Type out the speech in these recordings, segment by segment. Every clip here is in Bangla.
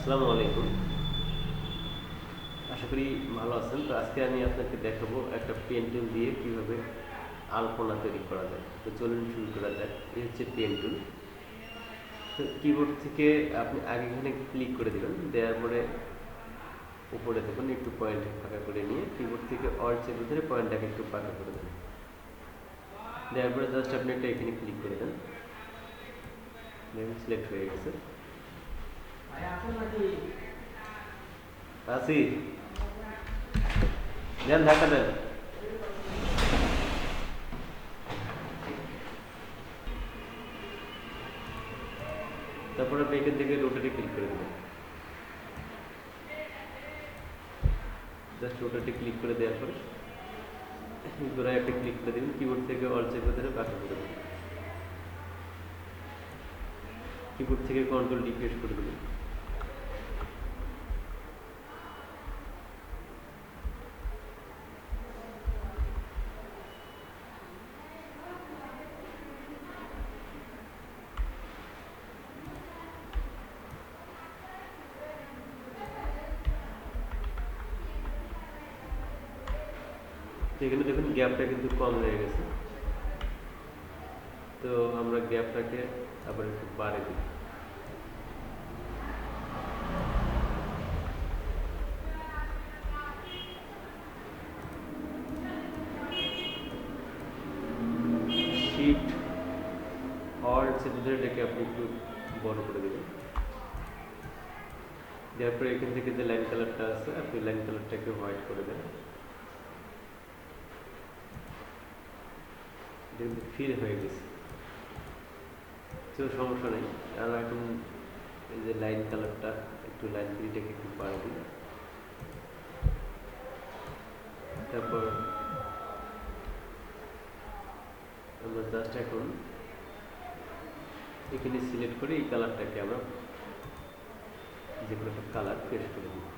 আসসালামু আলাইকুম। আশা করি ভালো আছেন। তো আজকে আমি আপনাকে দেখাবো একটা পেন টুল দিয়ে কিভাবে আলপনা তৈরি করা যায়। তো চলুন শুরু করা যাক। এই হচ্ছে পেন টুল। তো কিবোর্ড থেকে আপনি আগে এখানে ক্লিক করে দেবেন, দেওয়ার পরে উপরে দেখুন একটু পয়েন্ট ফাঁকা করে নিয়ে কিবোর্ড থেকে অল্ট চেপে ধরে পয়েন্টটাকে একটু ফাঁকা করে দেন। দেওয়ার পরে জাস্ট আপনি একটা এখানে ক্লিক করে দেন, দেখুন সিলেক্ট হয়ে গেছে। আসি দেন, ধাক্কা দেন। তারপরে আপনি এখান থেকে রোটেটে ক্লিক করে দেবেন। জাস্ট রোটেটে ক্লিক করে দেওয়ার পরে গোড়ায় একটা ক্লিক করে দেবেন, কিবোর্ড থেকে অল চেপে ধরে বাঁকা করে দেবেন। কিবোর্ড থেকে কন্ট্রোল ডি প্রেস করে দেবেন। এখানে দেখুন গ্যাপটা কিন্তু কম হয়ে গেছে, তো আমরা গ্যাপটাকে আবার একটু বাড়িয়ে দিই। শিফট অল্ট চেপে ধরে এটাকে আপনি একটু বড় করে দেবেন। দেওয়ার পরে এখান থেকে যে লাইন কালারটা আছে আপনি লাইন কালারটাকে হোয়াইট করে দেন। এটা কিন্তু ফিল হয়ে গেছে, তো সমস্যা নেই। আর এখন এই যে লাইন কালারটা একটু লাইন গ্রিটাকে একটু বাড়িয়ে দিই। তারপর আমরা জাস্ট এখন এখানে সিলেক্ট করে এই কালারটাকে আমরা যে কোনো একটা কালার পেস্ট করে দিই।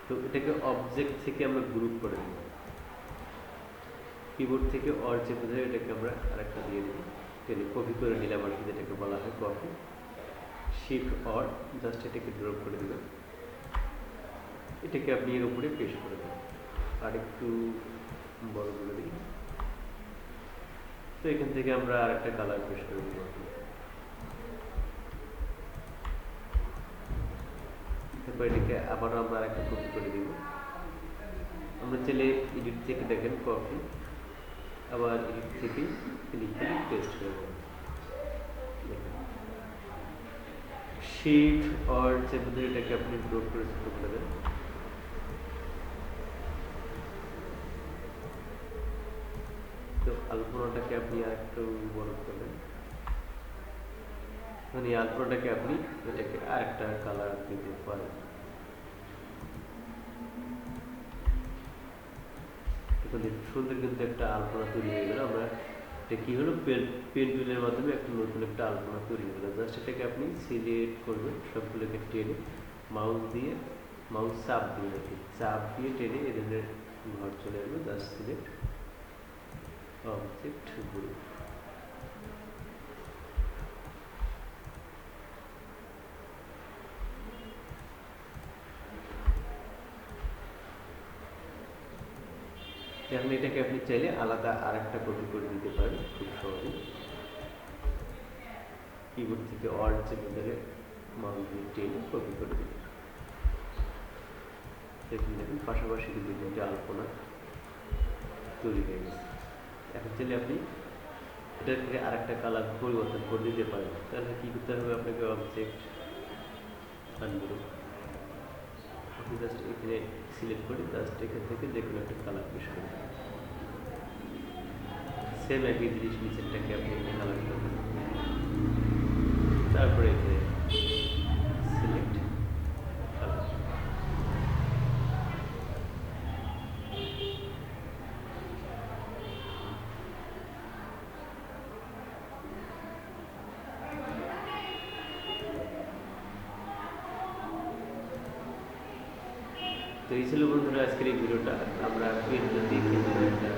তো এটাকে অবজেক্ট থেকে আমরা গ্রুপ করে দিই। কিবোর্ড থেকে অল চেপে ধরে এটাকে আমরা আরেকটা দিয়ে দিই, টেনে কপি করে নিলাম আর কি, যেটাকে বলা হয় কপি। শিফট অর জাস্ট এটাকে ড্রপ করে দেবেন, এটাকে আপনি এর উপরে পেস্ট করে দেবেন। আর একটু বড় করে দিই। তো এখান থেকে আমরা আরেকটা কালার পেস্ট করে দেবো। তারপর এটাকে আবারও আমরা আরেকটা কপি করে দিব। আমরা চাইলে এডিট থেকে দেখেন কপি, আবার এডিট থেকে ক্লিক করে পেস্ট করে দেবেন। শিফট অর চেপে ধরে এটাকে আপনি ড্রপ করে ছোট করে দেন। তো আলপনাটাকে আপনি আরেকটু বড় করবেন, মানে আলপনাটাকে আপনি এটাকে আরেকটা কালার দিতে পারেন। সুন্দর কিন্তু একটা আলপনা তৈরি হয়ে গেল। আমরা এটা কি হলো, পেন টুলের মাধ্যমে একটা নতুন একটা আলপনা তৈরি হয়ে গেল। জাস্ট এটাকে আপনি সিলেক্ট করবেন, সবগুলোকে টেনে মাউস চাপ দিয়ে রাখি, চাপ দিয়ে টেনে এদের ঘর চলে যাবে। Just select object group. এখন এটাকে আপনি চাইলে আলাদা আরেকটা কপি করে দিতে পারেন খুব সহজে। কিবোর্ড থেকে অল্ট চেপে ধরে মাউস দিয়ে টেনে কপি করে দিন। দেখুন পাশাপাশি কিন্তু দুইটা আলপনা তৈরি হয়ে গেছে। এখন চাইলে আপনি এটা থেকে আরেকটা কালার পরিবর্তন করে দিতে পারেন। তাহলে কি করতে হবে, আপনাকে অবজেক্ট আনগ্রুপ, আপনি জাস্ট এখানে সিলেক্ট করে জাস্ট এখান থেকে যে কোনো একটা কালার পেশ করে দেবেন। সেম একই জিনিস নিচেরটাকে আপনি একটা কালার করবেন। তারপরে এখানে সিলেক্ট কালার। তো এই ছিল বন্ধুরা আজকের এই ভিডিওটা। আমরা পেন টুল দিয়ে একটা